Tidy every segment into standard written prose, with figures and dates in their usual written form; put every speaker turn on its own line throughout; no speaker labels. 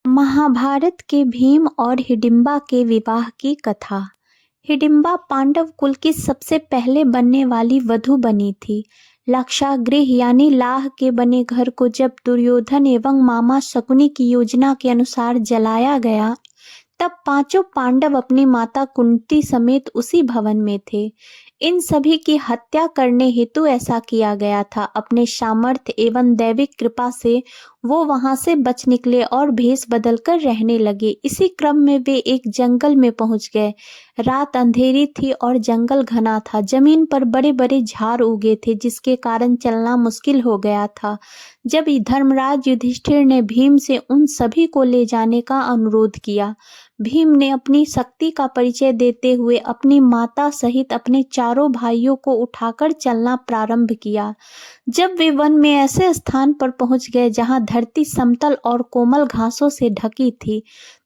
महाभारत के भीम और हिडिंबा के विवाह की कथा। हिडिंबा पांडव कुल की सबसे पहले बनने वाली वधू बनी थी। लाक्षागृह यानी लाह के बने घर को जब दुर्योधन एवं मामा शकुनी की योजना के अनुसार जलाया गया, तब पांचों पांडव अपनी माता कुंती समेत उसी भवन में थे। इन सभी की हत्या करने हेतु ऐसा किया गया था। अपने सामर्थ्य एवं दैविक कृपा से वो वहां से बच निकले और भेष बदलकर रहने लगे। इसी क्रम में वे एक जंगल में पहुंच गए। रात अंधेरी थी और जंगल घना था। जमीन पर बड़े बड़े झाड़ उगे थे, जिसके कारण चलना मुश्किल हो गया था। जब धर्मराज युधिष्ठिर ने भीम से उन सभी को ले जाने का अनुरोध किया, भीम ने अपनी शक्ति का परिचय देते हुए अपनी माता सहित अपने चारों भाइयों को उठाकर चलना प्रारंभ किया। जब वे वन में ऐसे स्थान पर पहुंच गए जहां धरती समतल और कोमल घासों से ढकी थी,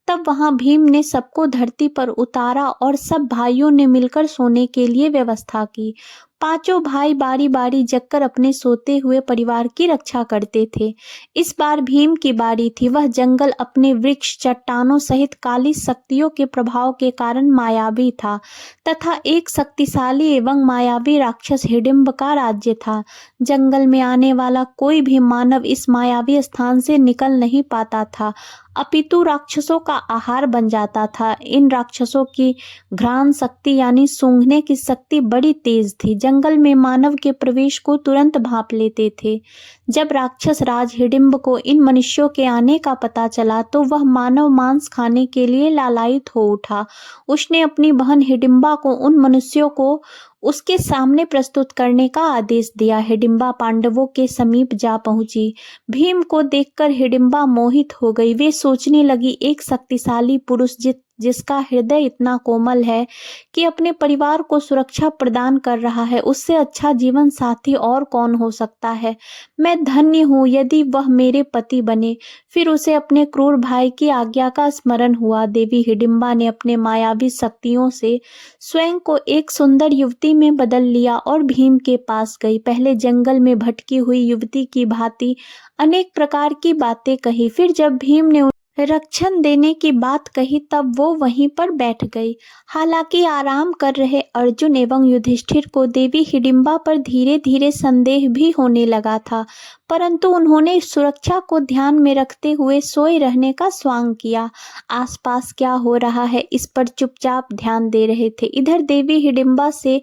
तब वहां भीम ने सबको धरती पर उतारा और सब भाइयों ने मिलकर सोने के लिए व्यवस्था की। पांचों भाई बारी बारी जगकर अपने सोते हुए परिवार की रक्षा करते थे। इस बार भीम की बारी थी। वह जंगल अपने वृक्ष, चट्टानों सहित काली शक्तियों के प्रभाव के कारण मायावी था तथा एक शक्तिशाली एवं मायावी राक्षस हिडिंब का राज्य था। जंगल में आने वाला कोई भी मानव इस मायावी स्थान से निकल नहीं पाता था, अपितु राक्षसों का आहार बन जाता था। इन राक्षसों की घ्राण शक्ति यानी सूंघने की शक्ति बड़ी तेज थी। जंगल में मानव के प्रवेश को तुरंत भांप लेते थे। जब राक्षस राज हिडिंब को इन मनुष्यों के आने का पता चला, तो वह मानव मांस खाने के लिए लालायित हो उठा। उसने अपनी बहन हिडिंबा को उन मनुष्यों को उसके सामने प्रस्तुत करने का आदेश दिया। हिडिंबा पांडवों के समीप जा पहुंची। भीम को देखकर हिडिंबा मोहित हो गई। वे सोचने लगी, एक शक्तिशाली पुरुष जिसका हृदय इतना कोमल है कि अपने परिवार को सुरक्षा प्रदान कर रहा है, उससे अच्छा जीवन साथी और कौन हो सकता है। मैं धन्य हूँ यदि वह मेरे पति बने। फिर उसे अपने क्रूर भाई की आज्ञा का स्मरण हुआ। देवी हिडिंबा ने अपने मायावी शक्तियों से स्वयं को एक सुंदर युवती में बदल लिया और भीम के पास गई। पहले जंगल में भटकी हुई युवती की भांति अनेक प्रकार की बातें कही। फिर जब भीम ने रक्षण देने की बात कही, तब वो वहीं पर बैठ गई। हालांकि आराम कर रहे अर्जुन एवं युधिष्ठिर को देवी हिडिंबा पर धीरे धीरे संदेह भी होने लगा था, परंतु उन्होंने सुरक्षा को ध्यान में रखते हुए सोए रहने का स्वांग किया। आसपास क्या हो रहा है इस पर चुपचाप ध्यान दे रहे थे। इधर देवी हिडिंबा से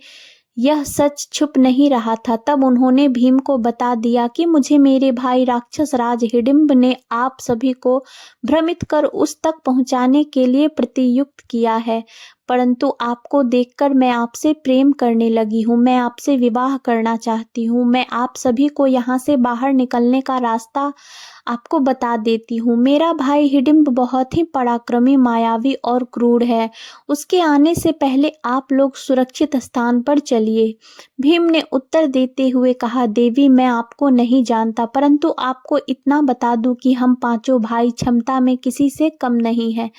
यह सच छुप नहीं रहा था। तब उन्होंने भीम को बता दिया कि मुझे मेरे भाई राक्षस राज हिडिंब ने आप सभी को भ्रमित कर उस तक पहुंचाने के लिए प्रतियुक्त किया है, परंतु आपको देखकर मैं आपसे प्रेम करने लगी हूँ। मैं आपसे विवाह करना चाहती हूँ। मैं आप सभी को यहाँ से बाहर निकलने का रास्ता आपको बता देती हूँ। मेरा भाई हिडिंब बहुत ही पराक्रमी, मायावी और क्रूर है। उसके आने से पहले आप लोग सुरक्षित स्थान पर चलिए। भीम ने उत्तर देते हुए कहा, देवी मैं आपको नहीं जानता, परंतु आपको इतना बता दूं कि हम पांचों भाई क्षमता में किसी से कम नहीं है।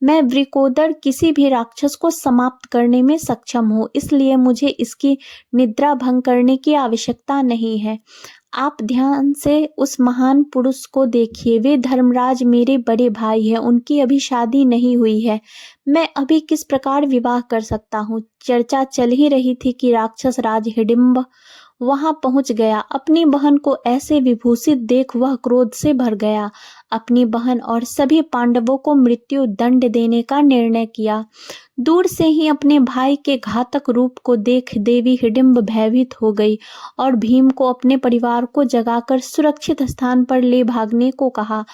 मैं वृकोदर किसी भी राक्षस को समाप्त करने में सक्षम हूँ, इसलिए मुझे इसकी निद्रा भंग करने की आवश्यकता नहीं है। आप ध्यान से उस महान पुरुष को देखिए। वे धर्मराज मेरे बड़े भाई हैं। उनकी अभी शादी नहीं हुई है। मैं अभी किस प्रकार विवाह कर सकता हूँ। चर्चा चल ही रही थी कि राक्षस राज हिडिंब वहां पहुंच गया। अपनी बहन को ऐसे विभूषित देख वह क्रोध से भर गया। अपनी बहन और सभी पांडवों को मृत्यु दंड देने का निर्णय किया। दूर से ही अपने भाई के घातक रूप को देख देवी हिडिंब भयभीत हो गई और भीम को अपने परिवार को जगाकर सुरक्षित स्थान पर ले भागने को कहा,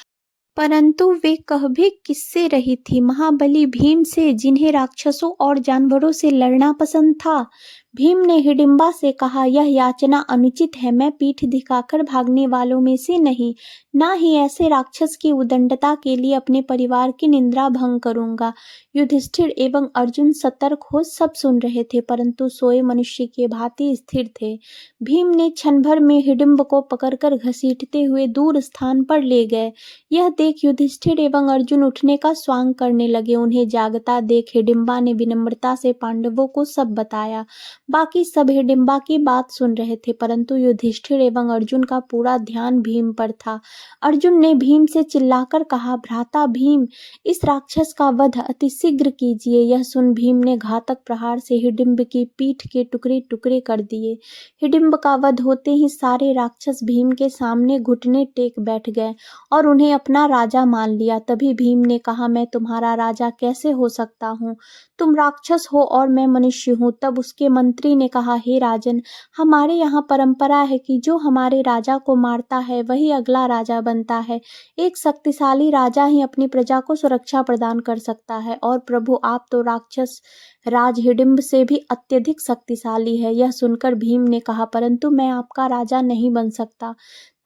परंतु वे कह भी किससे रही थी। महाबली भीम से, जिन्हें राक्षसों और जानवरों से लड़ना पसंद था। भीम ने हिडिंबा से कहा, यह याचना अनुचित है। मैं पीठ दिखाकर भागने वालों में से नहीं, ना ही ऐसे राक्षस की उदंडता के लिए अपने परिवार की निंदा भंग करूंगा। युधिष्ठिर एवं अर्जुन सतर्क हो सब सुन रहे थे, परंतु सोए मनुष्य के भांति स्थिर थे। भीम ने क्षण भर में हिडिंब को पकड़कर घसीटते हुए दूर स्थान पर ले गए। यह देख युधिष्ठिर एवं अर्जुन उठने का स्वांग करने लगे। उन्हें जागता देख हिडिंबा ने विनम्रता से पांडवों को सब बताया। बाकी सब हिडिंबा की बात सुन रहे थे, परंतु युधिष्ठिर एवं अर्जुन का पूरा ध्यान भीम पर था। अर्जुन ने भीम से चिल्लाकर कहा, भ्राता भीम, इस राक्षस का वध अतिशीघ्र कीजिए। यह सुन भीम ने घातक प्रहार से हिडिंब की पीठ के टुकड़े टुकड़े कर दिए। हिडिंब का वध होते ही सारे राक्षस भीम के सामने घुटने टेक बैठ गए और उन्हें अपना राजा मान लिया। तभी भीम ने कहा, मैं तुम्हारा राजा कैसे हो सकता हूँ? तुम राक्षस हो और मैं मनुष्य हूँ। तब उसके मंत्री ने कहा, हे राजन, हमारे यहाँ परंपरा है कि जो हमारे राजा को मारता है वही अगला राजा बनता है। एक शक्तिशाली राजा ही अपनी प्रजा को सुरक्षा प्रदान कर सकता है, और प्रभु आप तो राक्षस राज हिडिंब से भी अत्यधिक शक्तिशाली है। यह सुनकर भीम ने कहा, परंतु मैं आपका राजा नहीं बन सकता।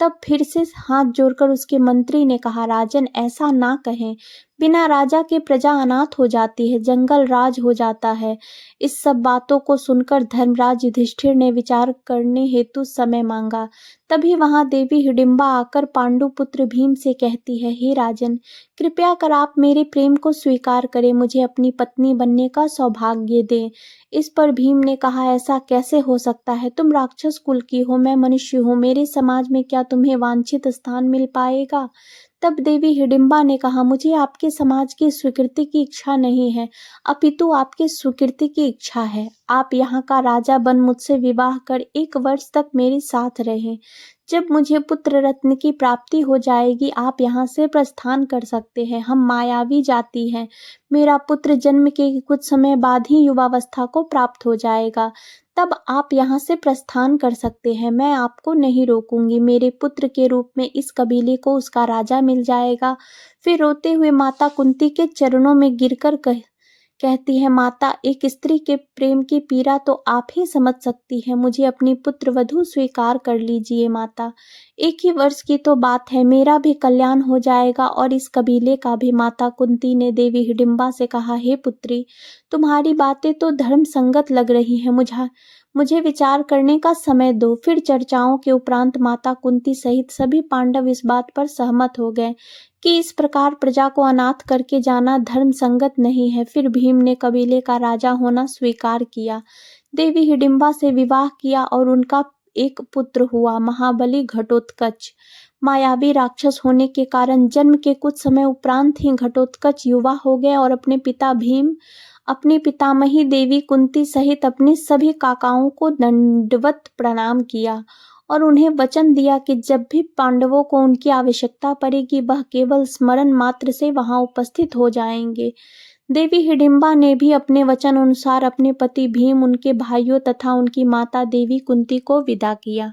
तब फिर से हाथ जोड़कर उसके मंत्री ने कहा, राजन, ऐसा ना कहें। बिना राजा के प्रजा अनाथ हो जाती है, जंगल राज हो जाता है। इस सब बातों को सुनकर धर्मराज युधिष्ठिर ने विचार करने हेतु समय मांगा। तभी वहां देवी हिडिंबा आकर पांडु पुत्र भीम से कहती है, हे राजन, कृपया कर आप मेरे प्रेम को स्वीकार करें, मुझे अपनी पत्नी बनने का सौभाग्य दें। इस पर भीम ने कहा, ऐसा कैसे हो सकता है? तुम राक्षस कुल की हो, मैं मनुष्य हूँ, मेरे समाज में क्या तुम्हें वांछित स्थान मिल पाएगा? तब देवी हिडिंबा ने कहा, मुझे आपके समाज की स्वीकृति की इच्छा नहीं है, अपितु आपकी स्वीकृति की इच्छा है। आप यहाँ का राजा बन मुझसे विवाह कर 1 वर्ष तक मेरे साथ रहें। जब मुझे पुत्र रत्न की प्राप्ति हो जाएगी, आप यहाँ से प्रस्थान कर सकते हैं। हम मायावी जाति हैं। मेरा पुत्र जन्म के कुछ समय बाद ही युवावस्था को प्राप्त हो जाएगा। तब आप यहाँ से प्रस्थान कर सकते हैं, मैं आपको नहीं रोकूंगी। मेरे पुत्र के रूप में इस कबीले को उसका राजा मिल जाएगा। फिर रोते हुए माता कुंती के चरणों में गिरकर कहती है, माता, एक स्त्री के प्रेम की पीड़ा तो आप ही समझ सकती है। मुझे अपनी पुत्र वधू स्वीकार कर लीजिए माता। 1 ही वर्ष की तो बात है, मेरा भी कल्याण हो जाएगा और इस कबीले का भी। माता कुंती ने देवी हिडिंबा से कहा, हे पुत्री, तुम्हारी बातें तो धर्म संगत लग रही है, मुझे विचार करने का समय दो। फिर चर्चाओं के उपरांत माता कुंती सहित सभी पांडव इस बात पर सहमत हो गए कि इस प्रकार प्रजा को अनाथ करके जाना धर्म संगत नहीं है। फिर भीम ने कबीले का राजा होना स्वीकार किया, देवी हिडिंबा से विवाह किया और उनका एक पुत्र हुआ, महाबली घटोत्कच। मायावी राक्षस होने के कारण जन्म के कुछ समय उपरांत ही घटोत्कच युवा हो गए और अपने पिता भीम, अपनी पितामही देवी कुंती सहित अपने सभी काकाओं को दंडवत प्रणाम किया और उन्हें वचन दिया कि जब भी पांडवों को उनकी आवश्यकता पड़ेगी, वह केवल स्मरण मात्र से वहां उपस्थित हो जाएंगे। देवी हिडिंबा ने भी अपने वचन अनुसार अपने पति भीम, उनके भाइयों तथा उनकी माता देवी कुंती को विदा किया।